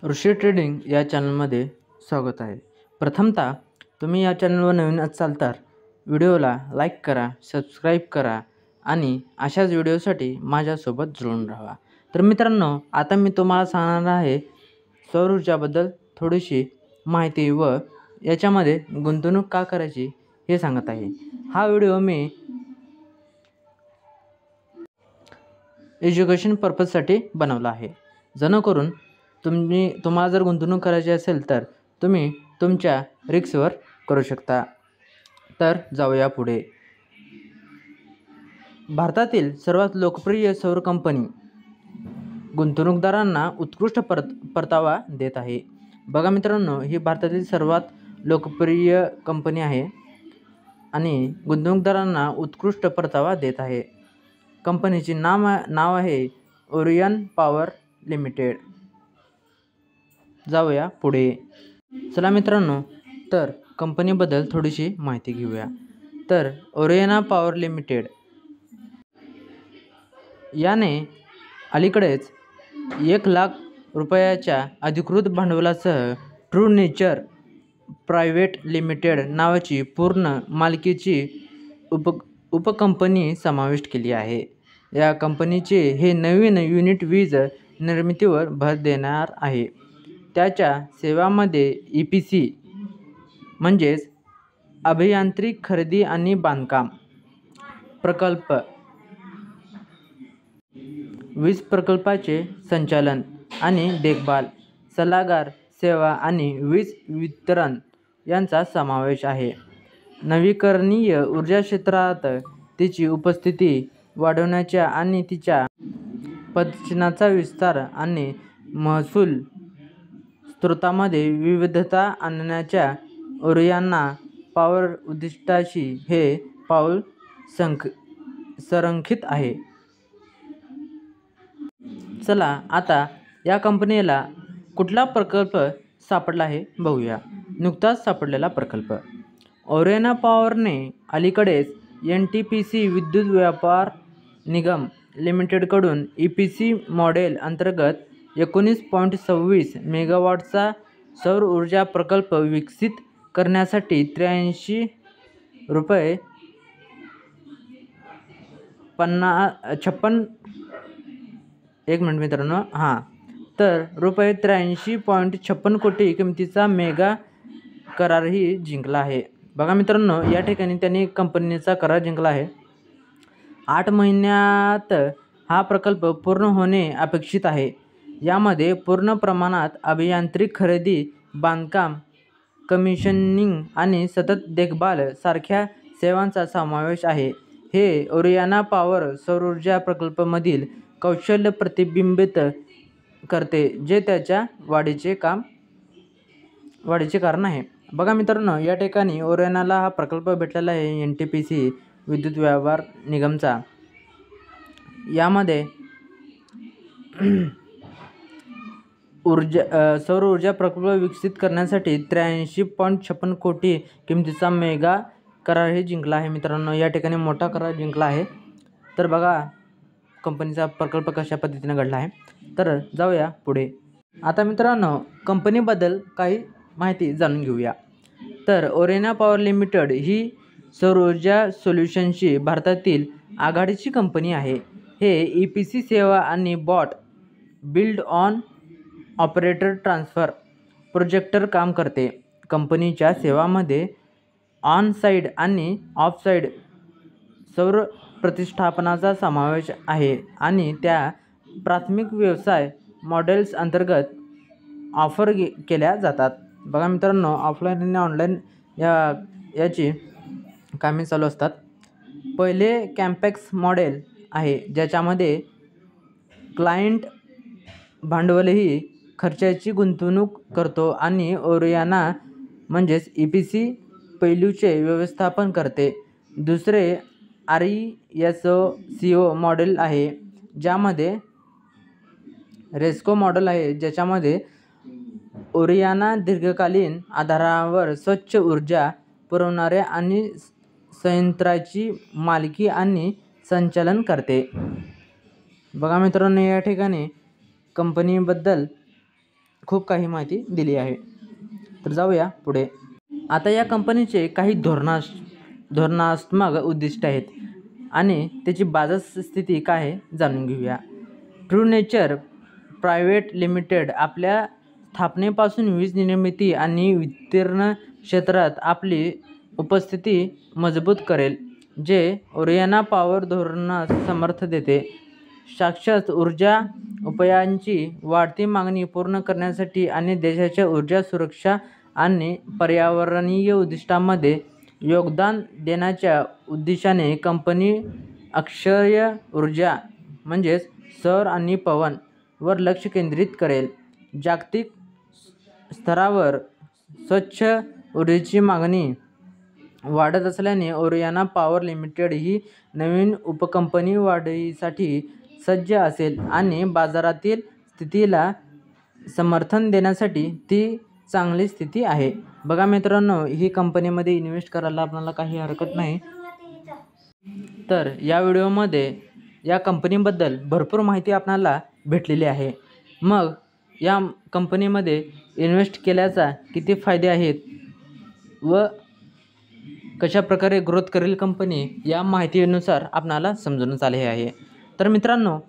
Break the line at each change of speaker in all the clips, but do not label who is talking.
ऋषी trading या चॅनलमध्ये स्वागत आहे। प्रथमतः तुम्ही या चॅनलवर नवीन असाल तर व्हिडिओला लाईक करा, सबस्क्राईब करा आणि अशाच व्हिडिओसाठी माझ्यासोबत जुळून राहा। तर मित्रांनो, आता मी तुम्हाला सांगणार आहे सौर ऊर्जाबद्दल थोडीशी माहिती व याच्यामध्ये गुंतवणूक का करायची हे सांगत आहे। हा व्हिडिओ मी एज्युकेशन पर्पजसाठी बनवला आहे, जेणेकरून तुम्हाला जर गुंतवणूक करायची असेल तर तुम्ही तुमच्या रिस्कवर करू शकता। तर जाऊया पुढे। भारतातील सर्वात लोकप्रिय सौर कंपनी गुंतवणूकदारांना उत्कृष्ट परतावा देत आहे। बघा मित्रांनो, ही भारतातील सर्वात लोकप्रिय कंपनी आहे आणि गुंतवणूकदारांना उत्कृष्ट परतावा देत आहे। कंपनीचे नाव आहे ओरियन पॉवर लिमिटेड। जाऊया पुढे। चला मित्रांनो, तर कंपनीबद्दल थोडीशी माहिती घेऊया। तर ओरियन पॉवर लिमिटेड याने अलीकडेच 1,00,000 रुपयाच्या अधिकृत भांडवलासह ट्रू नेचर प्रायव्हेट लिमिटेड नावाची पूर्ण मालकीची उपकंपनी समाविष्ट केली आहे। या कंपनीचे हे नवीन युनिट वीज निर्मितीवर भर देणार आहे। त्याच्या सेवांमध्ये EPC म्हणजेच अभियांत्रिक खरेदी आणि बांधकाम, प्रकल्प, वीज प्रकल्पाचे संचालन आणि देखभाल, सल्लागार सेवा आणि वीज वितरण यांचा समावेश आहे। नवीकरणीय ऊर्जा क्षेत्रात तिची उपस्थिती वाढवण्याच्या आणि तिच्या पदचिन्हाचा विस्तार आणि महसूल स्रोतांमध्ये विविधता आणण्याच्या ओरियन पॉवर उद्दिष्टाशी हे पाऊल संरेखित आहे। चला आता या कंपनीला कुठला प्रकल्प सापडला आहे बघूया। नुकताच सापडलेला प्रकल्प ओरियन पॉवरने अलीकडेच NTPC विद्युत व्यापार निगम लिमिटेडकडून EPC मॉडेल अंतर्गत 19.26 मेगावॉटचा सौर ऊर्जा प्रकल्प विकसित करण्यासाठी 83 रुपये 83.56 कोटी किमतीचा मेगा करारही जिंकला आहे। बघा मित्रांनो, या ठिकाणी त्यांनी कंपनीचा करार जिंकला आहे। 8 महिन्यात हा प्रकल्प पूर्ण होणे अपेक्षित आहे। यामध्ये पूर्ण प्रमाणात अभियांत्रिक खरेदी, बांधकाम, कमिशनिंग आणि सतत देखभाल सारख्या सेवांचा समावेश आहे। हे ओरियन पॉवर सौर ऊर्जा प्रकल्पामधील कौशल्य प्रतिबिंबित करते, जे त्याच्या वाढीचे कारण आहे। बघा मित्रांनो, या ठिकाणी ओरियनला हा प्रकल्प भेटलेला आहे NTPC विद्युत व्यवहार निगमचा। यामध्ये सौर ऊर्जा प्रकल्प विकसित करण्यासाठी 83.56 कोटी किमतीचा मेगा करारही जिंकला आहे। मित्रांनो, या ठिकाणी मोठा करार जिंकला आहे। तर बघा कंपनीचा प्रकल्प कशा पद्धतीने घडला आहे। तर जाऊया पुढे। आता मित्रांनो, कंपनीबद्दल काही माहिती जाणून घेऊया। तर ओरियन पॉवर लिमिटेड ही सौर ऊर्जा सोल्युशन्सची भारतातील आघाडीची कंपनी आहे। हे EPC सेवा आणि build on operator transfer projector काम करते। कंपनीच्या सेवांमध्ये ऑन साइट आणि ऑफ साइट सौर प्रतिष्ठापनाचा समावेश आहे आणि त्या प्राथमिक व्यवसाय मॉडेल्स अंतर्गत ऑफर केल्या जातात। बघा मित्रांनो, ऑफलाईन आणि ऑनलाईन याची कामे चालू असतात। पहिले कॅम्पॅक्स मॉडेल आहे, ज्याच्यामध्ये क्लायंट भांडवलही खर्चाची गुंतवणूक करतो आणि ओरियन म्हणजेच EPC पैलूचे व्यवस्थापन करते। दुसरे RESCO मॉडेल आहे, ज्यामध्ये मॉडेल आहे, ज्याच्यामध्ये ओरियन दीर्घकालीन आधारावर स्वच्छ ऊर्जा पुरवणाऱ्या आणि संयंत्राची मालकी आणि संचालन करते। बघा मित्रांनो, या ठिकाणी कंपनीबद्दल खूप काही माहिती दिली आहे. तर जाऊया पुढे. आता या कंपनीचे काही धोरणात्मक उद्दिष्ट आहेत आणि त्याची बाजार स्थिती काय आहे जाणून घेऊया. ट्रू नेचर प्रायव्हेट लिमिटेड आपल्या स्थापनेपासून वीज निर्मिती आणि वितरण क्षेत्रात आपली उपस्थिती मजबूत करेल, जे ओरियाना पॉवर धोरणास समर्थन देते. शाश्वत ऊर्जा उपायांची वाढती मागणी पूर्ण करण्यासाठी आणि देशाच्या ऊर्जा सुरक्षा आणि पर्यावरणीय उद्दिष्टांमध्ये योगदान देण्याच्या उद्देशाने कंपनी अक्षय ऊर्जा म्हणजेच सौर आणि पवन वर लक्ष केंद्रित करेल. जागतिक स्तरावर स्वच्छ ऊर्जेची मागणी वाढत असल्याने ओरियाना पॉवर लिमिटेड ही नवीन उपकंपनी वाढीसाठी सज्ज असेल आणि बाजारातील स्थितीला समर्थन देण्यासाठी ती चांगली स्थिती आहे. बघा मित्रांनो, ही कंपनीमध्ये इन्व्हेस्ट करायला आपल्याला काही हरकत नाही. तर या व्हिडिओमध्ये या कंपनीबद्दल भरपूर माहिती आपल्याला भेटलेली आहे. मग या कंपनीमध्ये इन्व्हेस्ट केल्याचा किती फायदे आहेत व कशा प्रकारे ग्रोथ करेल कंपनी, या माहितीनुसार आपणाला समजूनच आले आहे. तर मित्रांनो,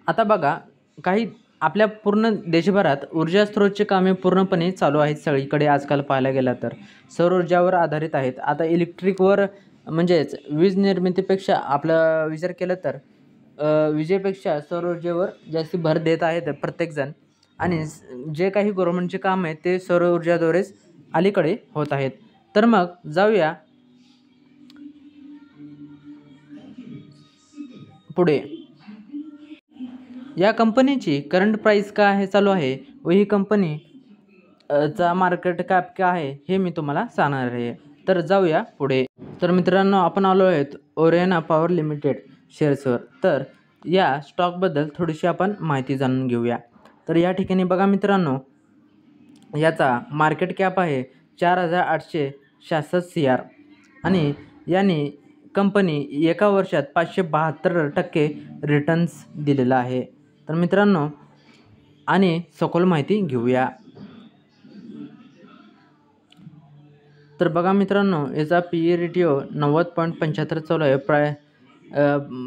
आता बघा, काही आपल्या पूर्ण देशभरात ऊर्जा स्रोतची कामे पूर्णपणे चालू आहेत सगळीकडे. आजकाल पाहायला गेला तर सौर ऊर्जावर आधारित आहेत. आता इलेक्ट्रिकवर म्हणजेच वीज निर्मितीपेक्षा आपला विचार केला तर विजेपेक्षा सौर ऊर्जेवर जास्त भर देत आहेत प्रत्येकजण. आणि जे काही गव्हर्नमेंटचे काम आहे ते सौर ऊर्जाद्वारेच अलीकडे होत आहेत. तर मग जाऊया पुढे. या कंपनीची करंट प्राईस काय आहे चालू आहे व ही कंपनी चा मार्केट कॅप काय आहे हे मी तुम्हाला सांगणार आहे. तर जाऊया पुढे. तर मित्रांनो, आपण आलो आहेत ओरियाना पॉवर लिमिटेड शेअर्सवर. तर या स्टॉकबद्दल थोडीशी आपण माहिती जाणून घेऊया. तर या ठिकाणी बघा मित्रांनो, याचा मार्केट कॅप आहे 4,866 CR आणि याने कंपनी एका वर्षात 572% रिटर्न्स दिलेला आहे. तर मित्रांनो, आणि सखोल माहिती घेऊया. तर बघा मित्रांनो, याचा PE रेटिओ 90.75 चालू आहे.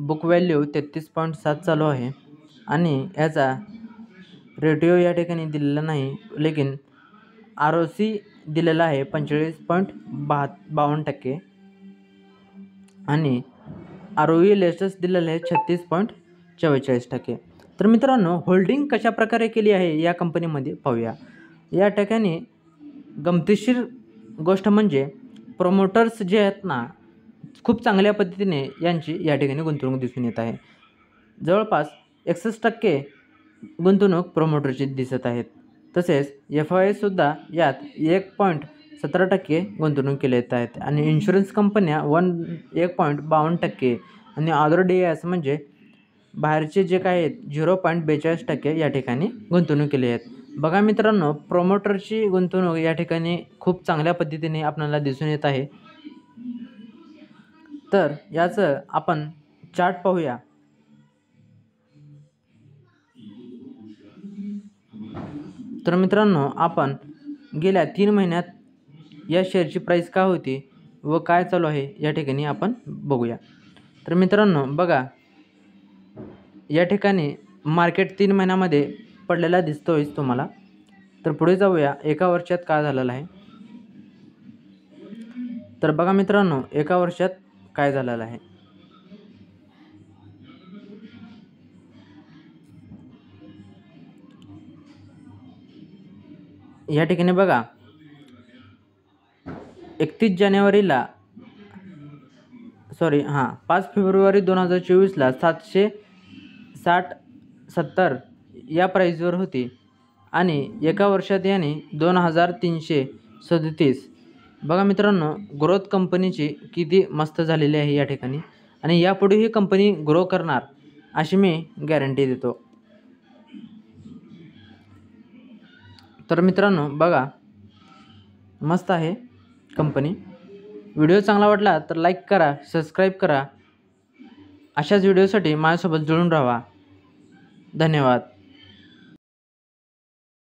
बुक व्हॅल्यू 33.7 चालू आहे आणि याचा रेटिओ या ठिकाणी दिलेला नाही, लेकिन ROC दिलेला आहे 45.52% आणि ROE लेटेस्ट दिलेलं आहे 36.44%. तर मित्रांनो, होल्डिंग कशा प्रकारे केली आहे या कंपनीमध्ये पाहूया. या ठिकाणी गमतीशीर गोष्ट म्हणजे प्रोमोटर्स जे आहेत ना, खूप चांगल्या पद्धतीने यांची या ठिकाणी गुंतवणूक दिसून येत आहे. जवळपास 61% गुंतवणूक प्रोमोटरची दिसत आहेत. तसेच FIIसुद्धा यात 1.17% गुंतवणूक केले येत आहेत आणि इन्शुरन्स कंपन्या 1.52% आणि अदर DIS म्हणजे बाहेरचे जे काय आहेत 0.42% या ठिकाणी गुंतवणूक केली आहेत. बघा मित्रांनो, प्रोमोटरची गुंतवणूक या ठिकाणी खूप चांगल्या पद्धतीने आपल्याला दिसून येत आहे. तर याचं आपण चार्ट पाहूया. तर मित्रांनो, आपण गेल्या 3 महिन्यात या शेअरची प्राईस काय होती व काय चालू आहे या ठिकाणी आपण बघूया. तर मित्रांनो बघा, या ठिकाणी मार्केट 3 महिन्यामध्ये पडलेला दिसतोय तुम्हाला. तर पुढे जाऊया, एका वर्षात काय झालेलं आहे. तर बघा मित्रांनो, एका वर्षात काय झालेलं आहे. या ठिकाणी बघा, 5 फेब्रुवारी 2024ला 760-70 या प्राईजवर होती आणि एका वर्षात याने 2337. बघा मित्रांनो, ग्रोथ कंपनीची किती मस्त झालेली आहे या ठिकाणी आणि यापुढे ही कंपनी ग्रो करणार अशी मी गॅरंटी देतो. तर मित्रांनो बघा, मस्त आहे कंपनी. व्हिडिओ चांगला वाटला तर लाईक करा, सबस्क्राईब करा. अशाच व्हिडिओसाठी माझ्यासोबत जुळून राहा. धन्यवाद.